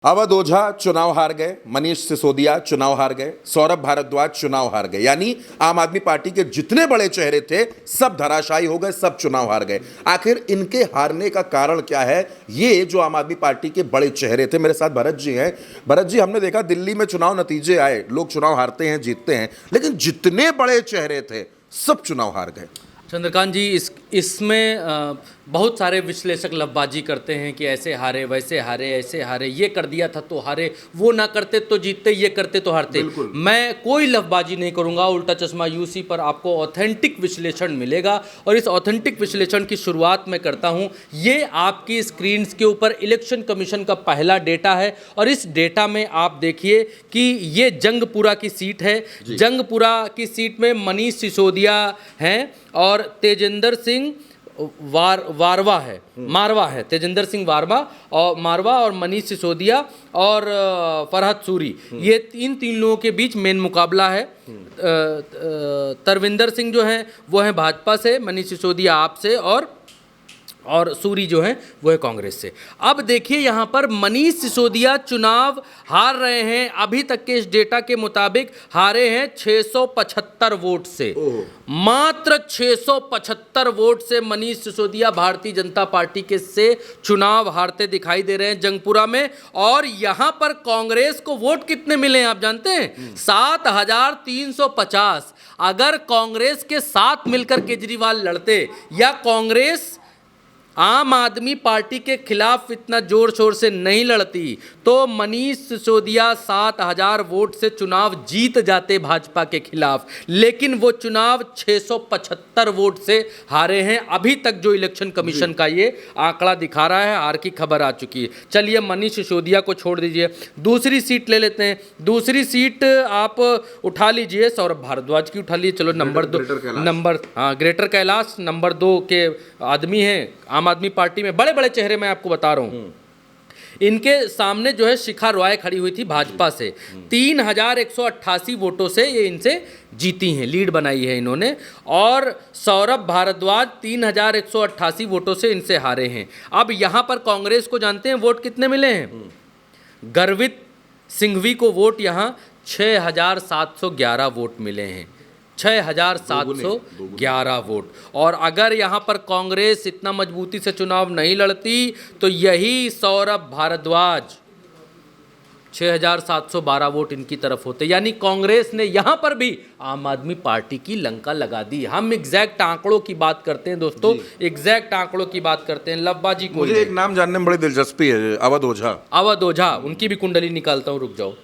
अवध ओझा चुनाव हार गए, मनीष सिसोदिया चुनाव हार गए, सौरभ भारद्वाज चुनाव हार गए। यानी आम आदमी पार्टी के जितने बड़े चेहरे थे सब धराशायी हो गए, सब चुनाव हार गए। आखिर इनके हारने का कारण क्या है? ये जो आम आदमी पार्टी के बड़े चेहरे थे, मेरे साथ भरत जी हैं। भरत जी, हमने देखा दिल्ली में चुनाव नतीजे आए, लोग चुनाव हारते हैं, जीतते हैं, लेकिन जितने बड़े चेहरे थे सब चुनाव हार गए। चंद्रकांत जी, इसमें बहुत सारे विश्लेषक लफबाजी करते हैं कि ऐसे हारे, वैसे हारे, ऐसे हारे, ये कर दिया था तो हारे, वो ना करते तो जीतते, ये करते तो हारते। मैं कोई लफबाजी नहीं करूंगा। उल्टा चश्मा यूसी पर आपको ऑथेंटिक विश्लेषण मिलेगा और इस ऑथेंटिक विश्लेषण की शुरुआत मैं करता हूं। ये आपकी स्क्रीन्स के ऊपर इलेक्शन कमीशन का पहला डेटा है और इस डेटा में आप देखिए कि ये जंगपुरा की सीट है। जंगपुरा की सीट में मनीष सिसोदिया हैं और तेजेंद्र सिंह मारवा है। तेजेंद्र सिंह मारवा और मनीष सिसोदिया और फरहत सूरी, ये तीन लोगों के बीच मेन मुकाबला है। तरविंदर सिंह जो हैं वो हैं भाजपा से, मनीष सिसोदिया आप से और सूरी जो हैं वो है कांग्रेस से। अब देखिए यहाँ पर मनीष सिसोदिया चुनाव हार रहे हैं। अभी तक के इस डेटा के मुताबिक हारे हैं 675 वोट से, मात्र 675 वोट से मनीष सिसोदिया भारतीय जनता पार्टी के से चुनाव हारते दिखाई दे रहे हैं जंगपुरा में। और यहाँ पर कांग्रेस को वोट कितने मिले हैं आप जानते हैं? 7350। अगर कांग्रेस के साथ मिलकर केजरीवाल लड़ते या कांग्रेस आम आदमी पार्टी के खिलाफ इतना जोर शोर से नहीं लड़ती तो मनीष सिसोदिया 7000 वोट से चुनाव जीत जाते भाजपा के खिलाफ। लेकिन वो चुनाव 675 वोट से हारे हैं। अभी तक जो इलेक्शन कमीशन का ये आंकड़ा दिखा रहा है, हार की खबर आ चुकी है। चलिए मनीष सिसोदिया को छोड़ दीजिए, दूसरी सीट ले लेते हैं। दूसरी सीट आप उठा लीजिए, सौरभ भारद्वाज की उठा लीजिए। चलो ग्रेटर कैलाश नंबर 2 के आदमी हैं आम आदमी पार्टी में। बड़े बड़े चेहरे मैं आपको बता रहा हूं। इनके सामने जो है शिखा रॉय खड़ी हुई थी भाजपा से, 3188 वोटों से ये इनसे जीती हैं, लीड बनाई है इन्होंने। और सौरभ भारद्वाज 3188 वोटों से इनसे हारे हैं। अब यहां पर कांग्रेस को जानते हैं वोट कितने मिले हैं? गर्वित सिंघवी को वोट यहां 6711 वोट मिले हैं, 6711 वोट। और अगर यहाँ पर कांग्रेस इतना मजबूती से चुनाव नहीं लड़ती तो यही सौरभ भारद्वाज 6712 वोट इनकी तरफ होते। यानी कांग्रेस ने यहाँ पर भी आम आदमी पार्टी की लंका लगा दी। हम एग्जैक्ट आंकड़ों की बात करते हैं दोस्तों, एग्जैक्ट आंकड़ों की बात करते हैं, लफबाजी को। मुझे एक नाम जानने में बड़ी दिलचस्पी है, अवध ओझा। अवध ओझा, उनकी भी कुंडली निकालता हूँ, रुक जाओ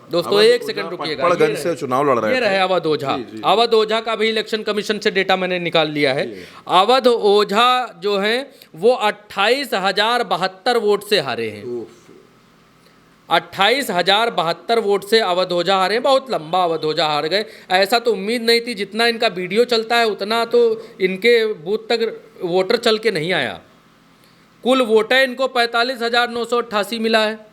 दोस्तों, एक सेकंड रुकिएगा। पड़गंज से चुनाव लड़ रहे हैं। ये रहे अवध ओझा। अवध ओझा का भी इलेक्शन कमीशन से डेटा मैंने निकाल लिया है। अवध ओझा जो हैं वो 28,072 वोट से हारे हैं। 28,072 वोट से अवध ओझा हारे हैं। बहुत लंबा अवध ओझा हार गए। ऐसा तो उम्मीद नहीं थी, जितना इनका वीडियो चलता है उतना तो इनके बूथ तक वोटर चल के नहीं आया। कुल वोटर इनको 45,988 मिला है।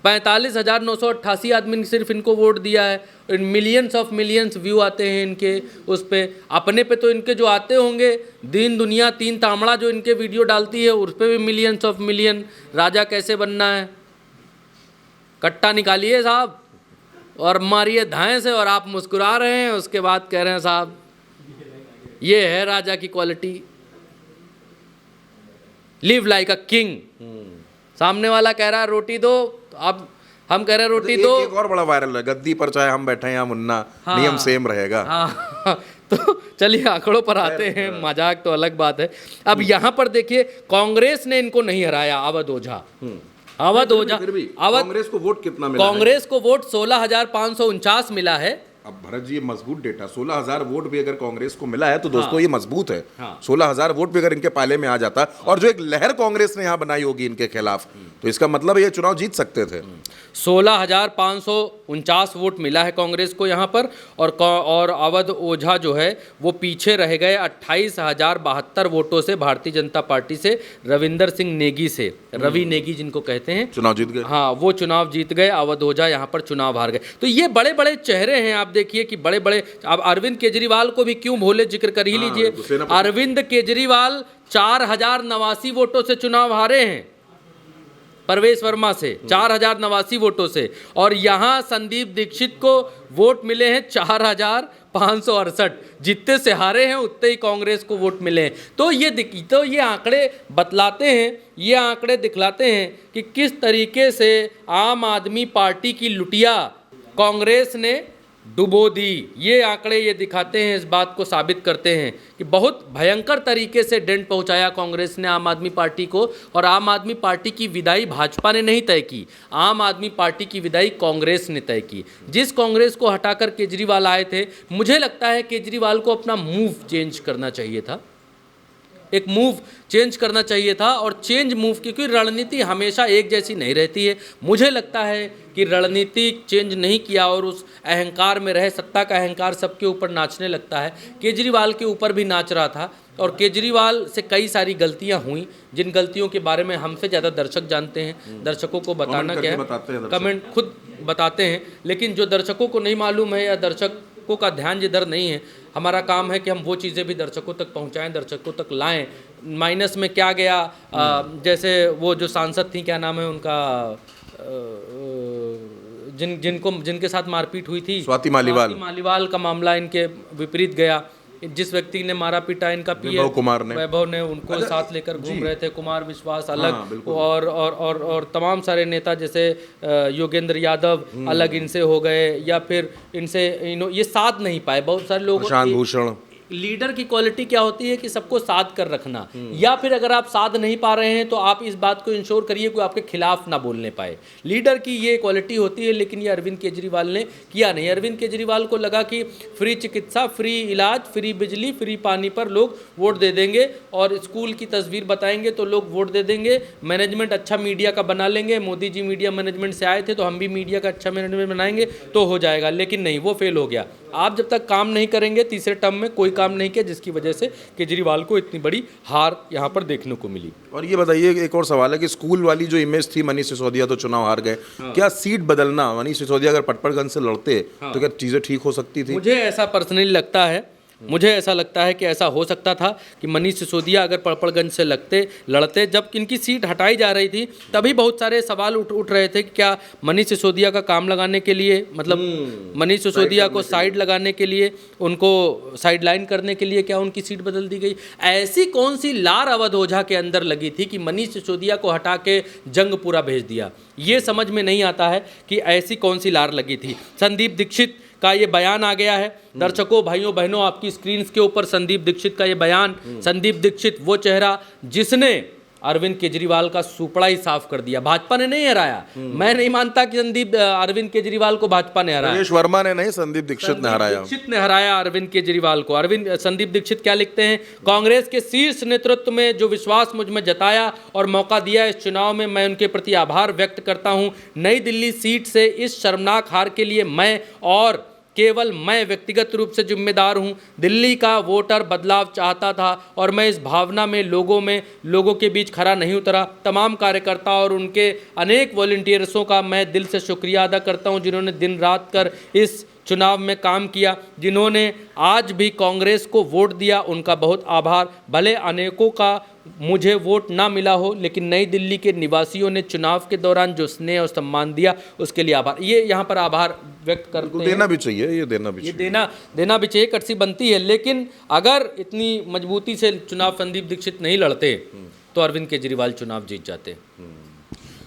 45,988 आदमी ने सिर्फ इनको वोट दिया है। मिलियंस ऑफ मिलियंस व्यू आते हैं इनके उस पे। अपने पे तो इनके जो आते होंगे, दीन दुनिया तीन तामड़ा जो इनके वीडियो डालती है उस पे भी मिलियंस ऑफ मिलियन। राजा कैसे बनना है, कट्टा निकालिए साहब और मारिए धाएं से, और आप मुस्कुरा रहे हैं, उसके बाद कह रहे हैं साहब ये है राजा की quality, live like a king. सामने वाला कह रहा है रोटी दो, अब हम कह रहे हैं रोटी दो। एक और बड़ा वायरल है, गद्दी पर चाहे हम बैठे या मुन्ना, नियम सेम रहेगा। तो चलिए आंकड़ों पर आते हैं, मजाक तो अलग बात है। अब यहाँ पर देखिए कांग्रेस ने इनको नहीं हराया, अवध ओझा। कांग्रेस को वोट कितना मिला? कांग्रेस को वोट 16,549 मिला है। अब भरत जी, ये मजबूत डेटा, 16,000 वोट भी अगर कांग्रेस को मिला है तो दोस्तों ये मजबूत है। 16,000 वोट भी अगर इनके पाले में आ जाता और जो एक लहर कांग्रेस ने यहाँ बनाई होगी इनके खिलाफ, तो इसका मतलब ये चुनाव जीत सकते थे। 16,549 वोट मिला है कांग्रेस को यहाँ पर। और अवध ओझा जो है वो पीछे रह गए 28,072 वोटों से भारतीय जनता पार्टी से, रविंदर सिंह नेगी से, रवि नेगी जिनको कहते हैं, चुनाव जीत गए। हाँ, वो चुनाव जीत गए। अवध ओझा यहाँ पर चुनाव हार गए। तो ये बड़े बड़े चेहरे हैं। आप देखिए कि बड़े बड़े, अब अरविंद केजरीवाल को भी क्यों भूले, जिक्र कर ही लीजिए। अरविंद केजरीवाल 4,089 वोटों से चुनाव हारे हैं। परवेश वर्मा से 4089 वोटों से, और यहाँ संदीप दीक्षित को वोट मिले हैं 4568। जितने से हारे हैं उतने ही कांग्रेस को वोट मिले हैं। तो ये आंकड़े बतलाते हैं, ये आंकड़े दिखलाते हैं कि किस तरीके से आम आदमी पार्टी की लुटिया कांग्रेस ने डुबो दी। ये आंकड़े ये दिखाते हैं, इस बात को साबित करते हैं कि बहुत भयंकर तरीके से डेंट पहुंचाया कांग्रेस ने आम आदमी पार्टी को। और आम आदमी पार्टी की विदाई भाजपा ने नहीं तय की, आम आदमी पार्टी की विदाई कांग्रेस ने तय की। जिस कांग्रेस को हटाकर केजरीवाल आए थे, मुझे लगता है केजरीवाल को अपना मूव चेंज करना चाहिए था, एक मूव चेंज करना चाहिए था। और चेंज मूव, क्योंकि रणनीति हमेशा एक जैसी नहीं रहती है। मुझे लगता है कि रणनीति चेंज नहीं किया और उस अहंकार में रहे, सत्ता का अहंकार सबके ऊपर नाचने लगता है। केजरीवाल के ऊपर भी नाच रहा था और केजरीवाल से कई सारी गलतियां हुई, जिन गलतियों के बारे में हमसे ज़्यादा दर्शक जानते हैं। दर्शकों को बताना क्या है, कमेंट खुद बताते हैं। लेकिन जो दर्शकों को नहीं मालूम है या दर्शकों का ध्यान जिधर नहीं है, हमारा काम है कि हम वो चीज़ें भी दर्शकों तक पहुंचाएं, दर्शकों तक लाएं। माइनस में क्या गया, जैसे वो जो सांसद थी, क्या नाम है उनका, जिनके साथ मारपीट हुई थी, स्वाति मालीवाल का मामला इनके विपरीत गया। जिस व्यक्ति ने मारा पीटा इनका वैभव ने उनको साथ लेकर घूम रहे थे, कुमार विश्वास अलग, और तमाम सारे नेता जैसे योगेंद्र यादव अलग इनसे हो गए, या फिर इनसे ये साथ नहीं पाए। बहुत सारे लोग, प्रशांत भूषण। लीडर की क्वालिटी क्या होती है कि सबको साथ कर रखना, या फिर अगर आप साथ नहीं पा रहे हैं तो आप इस बात को इंश्योर करिए कोई आपके खिलाफ ना बोलने पाए। लीडर की ये क्वालिटी होती है, लेकिन ये अरविंद केजरीवाल ने किया नहीं। अरविंद केजरीवाल को लगा कि फ्री चिकित्सा, फ्री इलाज, फ्री बिजली, फ्री पानी पर लोग वोट दे देंगे, और स्कूल की तस्वीर बताएंगे तो लोग वोट दे देंगे। मैनेजमेंट अच्छा मीडिया का बना लेंगे, मोदी जी मीडिया मैनेजमेंट से आए थे तो हम भी मीडिया का अच्छा मैनेजमेंट बनाएंगे तो हो जाएगा। लेकिन नहीं, वो फेल हो गया। आप जब तक काम नहीं करेंगे, तीसरे टर्म में कोई काम नहीं किया, जिसकी वजह से केजरीवाल को इतनी बड़ी हार यहाँ पर देखने को मिली। और ये बताइए, एक और सवाल है कि स्कूल वाली जो इमेज थी, मनीष सिसोदिया तो चुनाव हार गए, क्या सीट बदलना, मनीष सिसोदिया अगर पटपड़गंज से लड़ते तो क्या चीजें ठीक हो सकती थी? मुझे ऐसा पर्सनली लगता है, मुझे ऐसा लगता है कि ऐसा हो सकता था कि मनीष सिसोदिया अगर पड़पड़गंज से लड़ते, जब इनकी सीट हटाई जा रही थी तभी बहुत सारे सवाल उठ रहे थे कि क्या मनीष सिसोदिया का काम लगाने के लिए, मतलब मनीष सिसोदिया को साइड लगाने के लिए, उनको साइड लाइन करने के लिए क्या उनकी सीट बदल दी गई? ऐसी कौन सी लार अवध ओझा के अंदर लगी थी कि मनीष सिसोदिया को हटा के जंगपुरा भेज दिया? ये समझ में नहीं आता है कि ऐसी कौन सी लार लगी थी। संदीप दीक्षित का ये बयान आ गया है, दर्शकों, भाइयों बहनों, आपकी स्क्रीन के ऊपर संदीप दीक्षित का ये बयान। संदीप दीक्षित वो चेहरा जिसने अरविंद केजरीवाल का सुपड़ा ही साफ कर दिया। भाजपा ने नहीं हराया, मैं नहीं मानता कि अरविंद केजरीवाल को भाजपा ने हराया, प्रवेश वर्मा ने नहीं, संदीप दीक्षित ने हराया। दीक्षित ने हराया अरविंद केजरीवाल को। संदीप दीक्षित क्या लिखते हैं, कांग्रेस के शीर्ष नेतृत्व में जो विश्वास मुझ में जताया और मौका दिया इस चुनाव में, मैं उनके प्रति आभार व्यक्त करता हूं। नई दिल्ली सीट से इस शर्मनाक हार के लिए मैं और केवल मैं व्यक्तिगत रूप से जिम्मेदार हूं। दिल्ली का वोटर बदलाव चाहता था और मैं इस भावना में लोगों के बीच खरा नहीं उतरा। तमाम कार्यकर्ता और उनके अनेक वॉलंटियर्सों का मैं दिल से शुक्रिया अदा करता हूं, जिन्होंने दिन रात कर इस चुनाव में काम किया, जिन्होंने आज भी कांग्रेस को वोट दिया, उनका बहुत आभार। भले अनेकों का मुझे वोट ना मिला हो, लेकिन नई दिल्ली के निवासियों ने चुनाव के दौरान जो स्नेह और सम्मान दिया उसके लिए आभार। ये यहाँ पर आभार व्यक्त करते हैं। देना भी चाहिए, ये देना भी चाहिए, देना भी चाहिए, कटसी बनती है। लेकिन अगर इतनी मजबूती से चुनाव संदीप दीक्षित नहीं लड़ते तो अरविंद केजरीवाल चुनाव जीत जाते।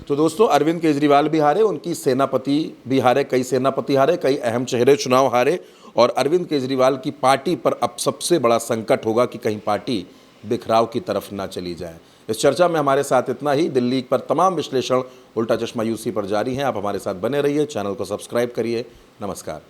तो दोस्तों, अरविंद केजरीवाल भी हारे, उनकी सेनापति भी हारे, कई सेनापति हारे, कई अहम चेहरे चुनाव हारे, और अरविंद केजरीवाल की पार्टी पर अब सबसे बड़ा संकट होगा कि कहीं पार्टी बिखराव की तरफ ना चली जाए। इस चर्चा में हमारे साथ इतना ही। दिल्ली पर तमाम विश्लेषण उल्टा चश्मा यूसी पर जारी हैं। आप हमारे साथ बने रहिए, चैनल को सब्सक्राइब करिए। नमस्कार।